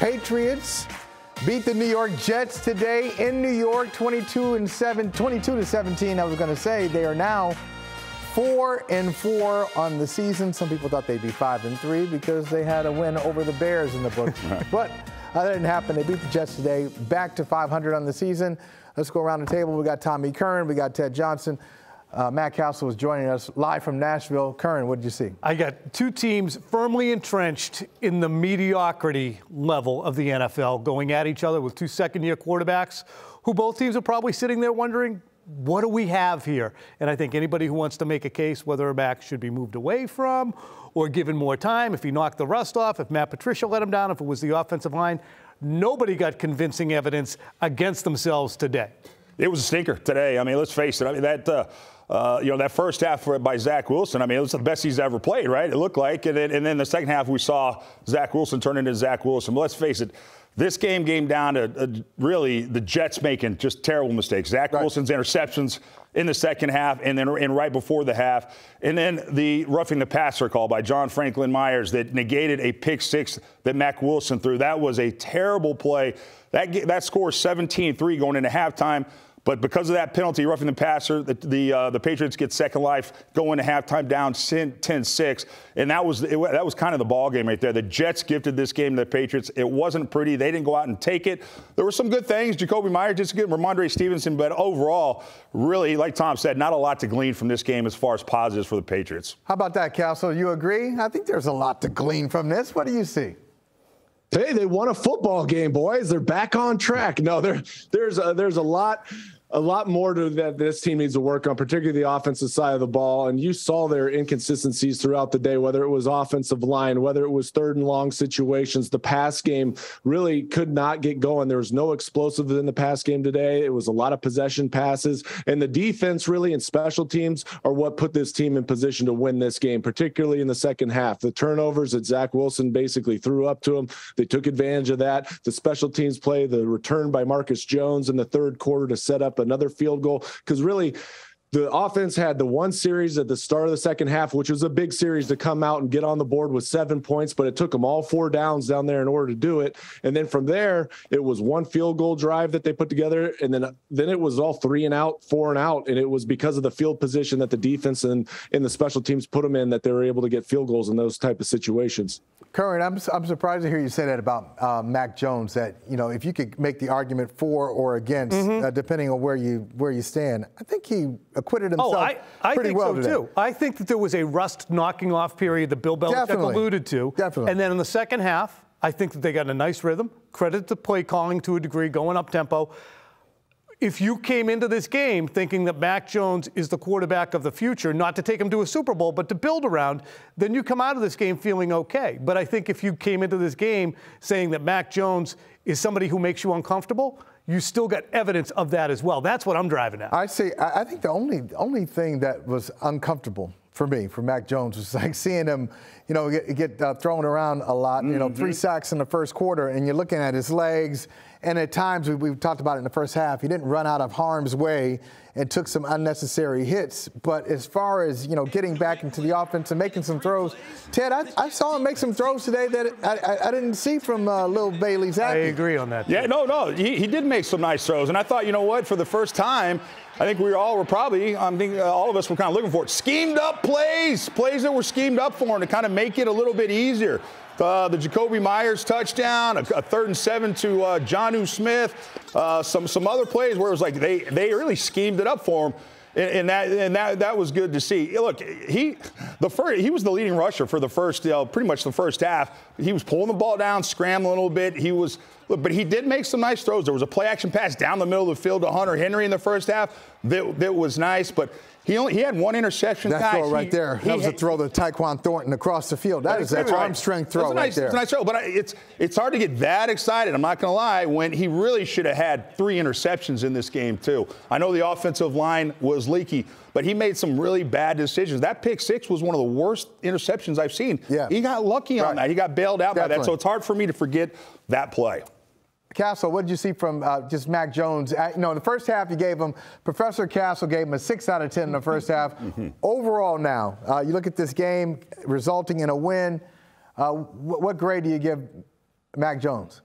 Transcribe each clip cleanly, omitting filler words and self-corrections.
Patriots beat the New York Jets today in New York, 22-17. I was going to say they are now 4-4 on the season. Some people thought they'd be 5-3 because they had a win over the Bears in the book. But that didn't happen. They beat the Jets today, back to 500 on the season. Let's go around the table. We got Tommy Curran. We got Ted Johnson. Matt Cassel was joining us live from Nashville. Curran, what did you see? I got two teams firmly entrenched in the mediocrity level of the NFL, going at each other with two second-year quarterbacks who both teams are probably sitting there wondering, what do we have here? And I think anybody who wants to make a case whether a back should be moved away from or given more time, if he knocked the rust off, if Matt Patricia let him down, if it was the offensive line, nobody got convincing evidence against themselves today. It was a stinker today. I mean, let's face it. I mean, that first half by Zach Wilson, I mean, it was the best he's ever played, right? It looked like. And then the second half, we saw Zach Wilson turn into Zach Wilson. But let's face it, this game came down to really the Jets making just terrible mistakes. Zach Wilson's interceptions in the second half and right before the half. And then the roughing the passer call by John Franklin Myers that negated a pick six that Mac Wilson threw. That was a terrible play. That score 17-3 going into halftime. But because of that penalty, roughing the passer, the Patriots get second life, go into halftime down 10-6. And that was kind of the ball game right there. The Jets gifted this game to the Patriots. It wasn't pretty. They didn't go out and take it. There were some good things. Jacoby Myers just good, Ramondre Stevenson. But overall, really, like Tom said, not a lot to glean from this game as far as positives for the Patriots. How about that, Cassel? You agree? I think there's a lot to glean from this. What do you see? Hey, they won a football game, boys. They're back on track. No, there's a lot more that this team needs to work on, particularly the offensive side of the ball. And you saw their inconsistencies throughout the day, whether it was offensive line, whether it was third and long situations. The pass game really could not get going. There was no explosive in the pass game today. It was a lot of possession passes. And the defense really and special teams are what put this team in position to win this game, particularly in the second half. The turnovers that Zach Wilson basically threw up to them, they took advantage of that. The special teams play, the return by Marcus Jones in the third quarter to set up another field goal, because really the offense had the one series at the start of the second half, which was a big series to come out and get on the board with 7 points, but it took them all 4 downs down there in order to do it. And then from there, it was one field goal drive that they put together, and then it was all 3 and out, 4 and out, and it was because of the field position that the defense and the special teams put them in that they were able to get field goals in those type of situations. Curran, I'm surprised to hear you say that about Mac Jones, that, you know, if you could make the argument for or against, depending on where you stand, I think he acquitted himself pretty well today. Too. I think that there was a rust knocking off period that Bill Belichick alluded to. Definitely. And then in the second half, I think that they got a nice rhythm. Credit to play calling to a degree, going up tempo. If you came into this game thinking that Mac Jones is the quarterback of the future, not to take him to a Super Bowl, but to build around, then you come out of this game feeling okay. But I think if you came into this game saying that Mac Jones is somebody who makes you uncomfortable, you still got evidence of that as well. That's what I'm driving at. I think the only thing that was uncomfortable for me, for Mac Jones, was like seeing him, you know, get thrown around a lot. You know, 3 sacks in the first quarter, and you're looking at his legs. And at times, we've talked about it in the first half, he didn't run out of harm's way and took some unnecessary hits. But as far as, you know, getting back into the offense and making some throws, Ted, I saw him make some throws today that I didn't see from Lil Bailey Zappi. I agree on that. Yeah, no, he did make some nice throws. And I thought, you know what, for the first time, I think all of us were kind of looking for it. Schemed up plays that were schemed up for him to kind of make it a little bit easier. The Jacoby Myers touchdown, a 3rd and 7 to Jonnu Smith, some other plays where it was like they really schemed it up for him. And that was good to see. Look, he was the leading rusher for the first, pretty much the first half. He was pulling the ball down, scrambling a little bit. But he did make some nice throws. There was a play action pass down the middle of the field to Hunter Henry in the first half that was nice. But he had one interception. That throw right there. That was a throw to Tyquan Thornton across the field. That's an arm strength throw right there. It's a nice throw, but it's hard to get that excited, I'm not going to lie, when he really should have had 3 interceptions in this game too. I know the offensive line was leaky, but he made some really bad decisions. That pick six was one of the worst interceptions I've seen. Yeah. He got lucky on that. He got bailed out by that, so it's hard for me to forget that play. Cassel, what did you see from just Mac Jones? In the first half you gave him, Professor Cassel gave him a 6 out of 10 in the first half. Overall now, you look at this game resulting in a win. What grade do you give Mac Jones?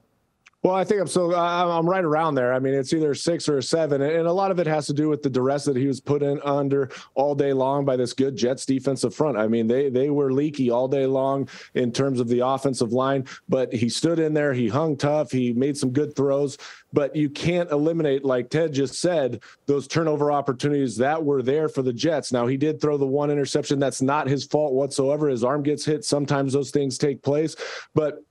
Well, I think I'm right around there. I mean, it's either 6 or 7, and a lot of it has to do with the duress that he was put in under all day long by this good Jets defensive front. I mean, they were leaky all day long in terms of the offensive line, but he stood in there, he hung tough, he made some good throws, but you can't eliminate, like Ted just said, those turnover opportunities that were there for the Jets. Now, he did throw the one interception. That's not his fault whatsoever. His arm gets hit. Sometimes those things take place, but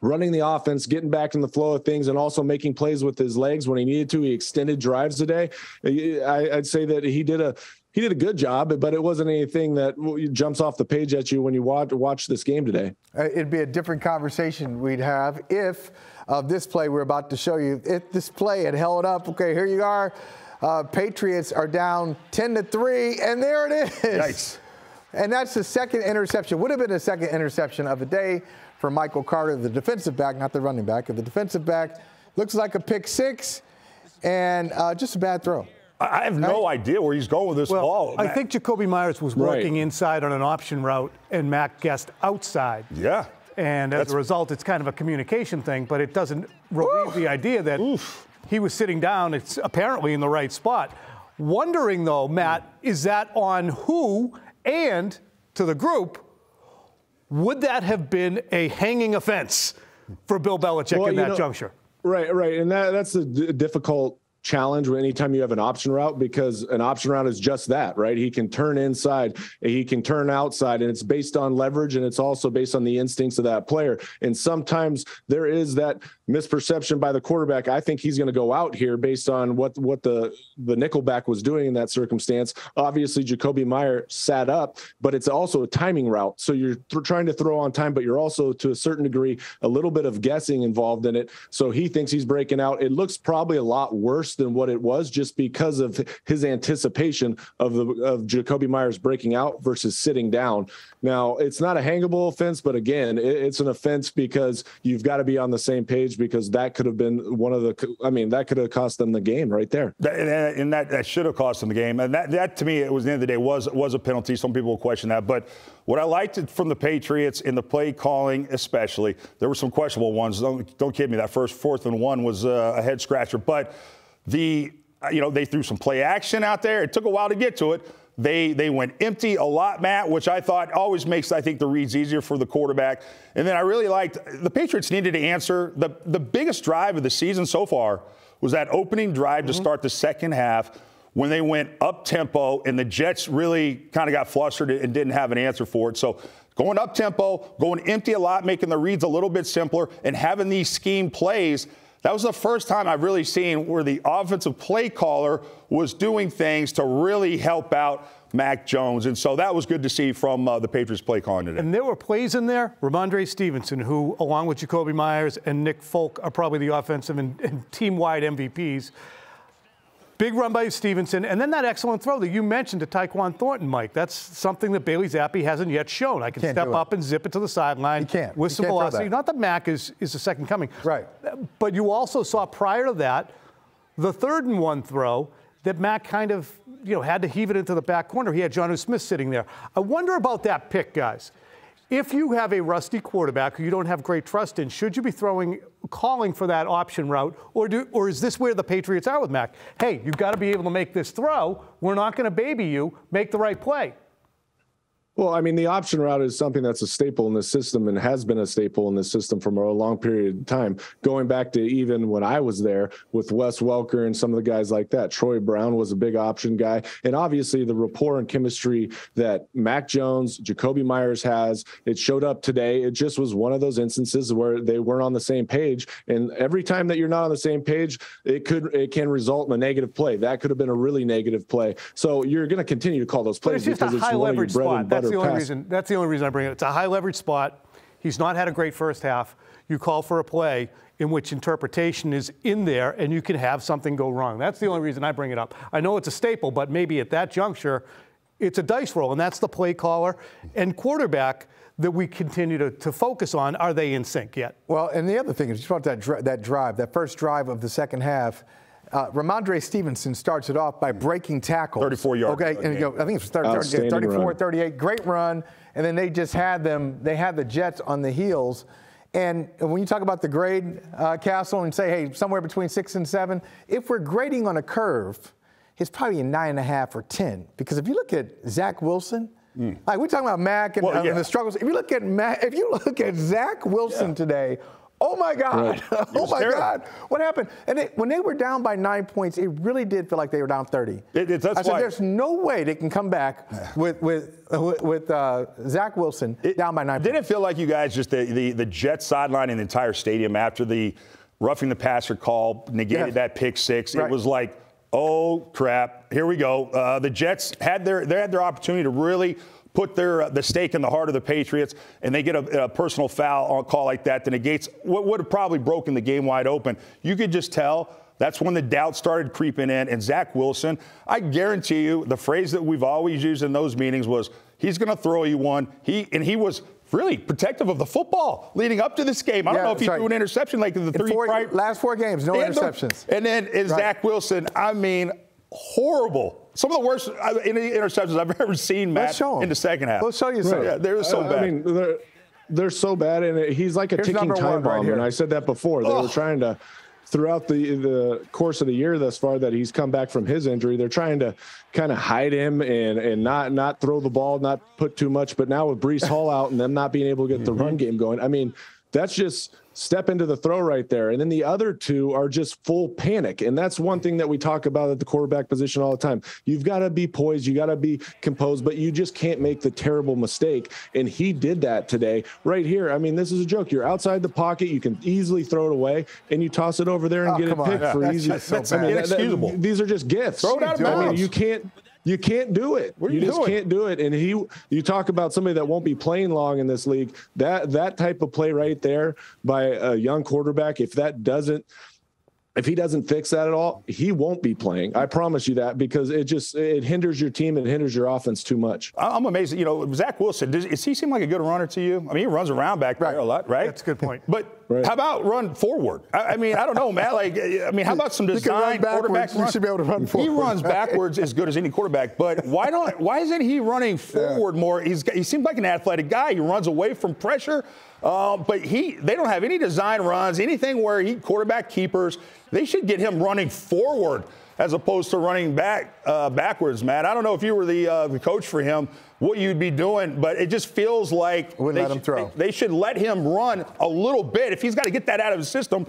running the offense, getting back in the flow of things, and also making plays with his legs when he needed to. He extended drives today. I'd say that he did a good job, but it wasn't anything that jumps off the page at you when you watch this game today. It'd be a different conversation we'd have if this play we're about to show you, if this play had held up. Okay, here you are. Patriots are down 10-3, and there it is. Nice. And that's the second interception. Would have been the second interception of the day for Michael Carter, the defensive back, not the running back. The defensive back looks like a pick 6, and just a bad throw. I have no idea where he's going with this ball. I think Jakobi Meyers was working inside on an option route, and Mac guessed outside. Yeah. And as a result, it's kind of a communication thing, but it doesn't relieve the idea that he was sitting down. It's apparently in the right spot. Wondering, though, Matt, is that on who and to the group? Would that have been a hanging offense for Bill Belichick in that juncture? Right. And that's a difficult challenge anytime you have an option route, because an option route is just that, right? He can turn inside, he can turn outside, and it's based on leverage, and it's also based on the instincts of that player. And sometimes there is that misperception by the quarterback. I think he's going to go out here based on what the nickelback was doing in that circumstance. Obviously, Jakobi Meyers sat up, but it's also a timing route. So you're trying to throw on time, but you're also, to a certain degree, a little bit of guessing involved in it. So he thinks he's breaking out. It looks probably a lot worse than what it was, just because of his anticipation of Jakobi Meyers breaking out versus sitting down. Now, it's not a hangable offense, but again, it's an offense because you've got to be on the same page, because that could have been that could have cost them the game right there. And that should have cost them the game. And that to me, it was, at the end of the day, was a penalty. Some people will question that. But what I liked from the Patriots in the play calling especially, there were some questionable ones. Don't kid me. That first 4th and 1 was a head scratcher. But they threw some play action out there. It took a while to get to it. They went empty a lot, Matt, which I thought always makes, I think, the reads easier for the quarterback. And then I really liked the Patriots needed to answer. The biggest drive of the season so far was that opening drive to start the second half when they went up-tempo, and the Jets really kind of got flustered and didn't have an answer for it. So going up-tempo, going empty a lot, making the reads a little bit simpler, and having these scheme plays, that was the first time I've really seen where the offensive play caller was doing things to really help out Mac Jones. And so that was good to see from the Patriots play calling today. And there were plays in there. Ramondre Stevenson, who, along with Jakobi Meyers and Nick Folk, are probably the offensive and team-wide MVPs. Big run by Stevenson, and then that excellent throw that you mentioned to Tyquan Thornton, Mike. That's something that Bailey Zappi hasn't yet shown. I can step up and zip it to the sideline with some velocity. Not that Mac is the second coming. Right. But you also saw prior to that the 3rd and 1 throw that Mac kind of had to heave it into the back corner. He had Jonnu Smith sitting there. I wonder about that pick, guys. If you have a rusty quarterback who you don't have great trust in, should you be calling for that option route, or is this where the Patriots are with Mac? Hey, you've got to be able to make this throw. We're not going to baby you. Make the right play. Well, I mean, the option route is something that's a staple in the system and has been a staple in the system for a long period of time, going back to even when I was there with Wes Welker and some of the guys like that. Troy Brown was a big option guy. And obviously the rapport and chemistry that Mac Jones, Jakobi Meyers has, it showed up today. It just was one of those instances where they weren't on the same page. And every time that you're not on the same page, it can result in a negative play. That could have been a really negative play. So you're going to continue to call those plays because it's one of your bread and butter. That's the only reason I bring it. It's a high leverage spot. He's not had a great first half. You call for a play in which interpretation is in there, and you can have something go wrong. That's the only reason I bring it up. I know it's a staple, but maybe at that juncture, it's a dice roll, and that's the play caller and quarterback that we continue to focus on. Are they in sync yet? Well, and the other thing is, just about that drive, that first drive of the second half. Ramondre Stevenson starts it off by breaking tackles. 34 yards. Okay, and I think it was 34, 38. Great run. And then they just had the Jets on the heels. And when you talk about the grade, Cassel, and say, hey, somewhere between 6 and 7, if we're grading on a curve, it's probably a 9.5 or 10. Because if you look at Zach Wilson, like we're talking about Mac and, and the struggles. If you look at Zach Wilson today, oh my God, oh my God, what happened? And when they were down by 9 points, it really did feel like they were down 30. I said, there's no way they can come back with Zach Wilson down by 9 points. Did it feel like you guys just the Jets sidelining the entire stadium after the roughing the passer call negated that pick six? It was like, oh crap, here we go. The Jets had their opportunity to really put the stake in the heart of the Patriots, and they get a personal foul on a call like that negates what would have probably broken the game wide open. You could just tell that's when the doubt started creeping in. And Zach Wilson, I guarantee you, the phrase that we've always used in those meetings was, he's going to throw you one. He was really protective of the football leading up to this game. I don't know if he threw an interception like in the last four games, no interceptions. And then Zach Wilson, I mean, horrible. Some of the worst interceptions I've ever seen, Matt, in the second half. Let's show you some. Yeah, they're so bad. I mean, they're so bad, and he's like a ticking time bomb. And I said that before. They were trying to, throughout the course of the year thus far that he's come back from his injury, they're trying to kind of hide him and not throw the ball, not put too much. But now with Breece Hall out and them not being able to get the run game going, I mean, that's just step into the throw right there. And then the other two are just full panic. And that's one thing that we talk about at the quarterback position all the time. You've got to be poised. You got to be composed, but you just can't make the terrible mistake. And he did that today right here. I mean, this is a joke. You're outside the pocket. You can easily throw it away and you toss it over there and get it picked for easy. That's inexcusable. These are just gifts. Throw it out of bounds. I mean, you can't do it. You just can't do it. And you talk about somebody that won't be playing long in this league. That type of play right there by a young quarterback, if he doesn't fix that at all, he won't be playing. I promise you that, because it hinders your team and hinders your offense too much. I'm amazed. You know, Zach Wilson, does he seem like a good runner to you? I mean, he runs around back there a lot, right? That's a good point. But how about run forward? I mean, I don't know, Matt. Like, I mean, how about some design quarterback run? You should be able to run forward. He runs backwards as good as any quarterback. But why isn't he running forward more? He seems like an athletic guy. He runs away from pressure. But they don't have any design runs, anything where quarterback keepers. They should get him running forward as opposed to running backwards, Matt. I don't know if you were the coach for him, what you'd be doing, but it just feels like they should let him run a little bit. If he's got to get that out of his system,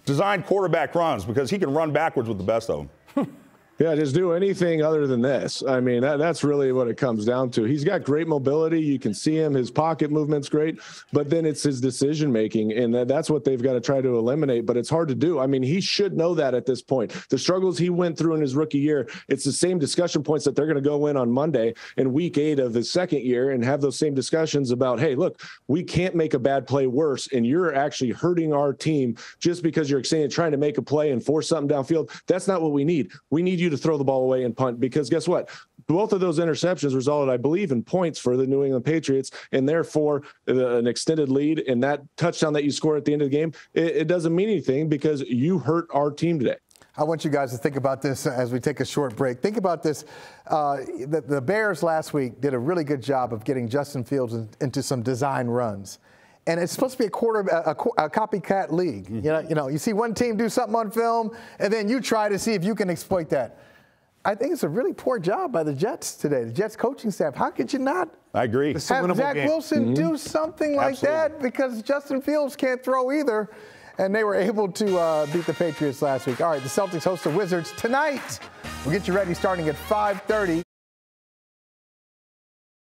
design quarterback runs, because he can run backwards with the best of them. Yeah, just do anything other than this. I mean, that's really what it comes down to. He's got great mobility. You can see him. His pocket movement's great. But then it's his decision-making, and that's what they've got to try to eliminate. But it's hard to do. I mean, he should know that at this point. The struggles he went through in his rookie year, it's the same discussion points that they're going to go in on Monday in week 8 of his second year and have those same discussions about, hey, look, we can't make a bad play worse, and you're actually hurting our team just because you're trying to make a play and force something downfield. That's not what we need. We need you to throw the ball away and punt, because guess what? Both of those interceptions resulted, I believe, in points for the New England Patriots, and therefore an extended lead. And that touchdown that you score at the end of the game, it doesn't mean anything because you hurt our team today. I want you guys to think about this as we take a short break. Think about this. The Bears last week did a really good job of getting Justin Fields into some design runs. And it's supposed to be a copycat league. You see one team do something on film, and then you try to see if you can exploit that. I think it's a really poor job by the Jets today, the Jets coaching staff. How could you not have Zach Wilson do something like that? Because Justin Fields can't throw either. And they were able to beat the Patriots last week. All right, the Celtics host the Wizards tonight. We'll get you ready starting at 5:30.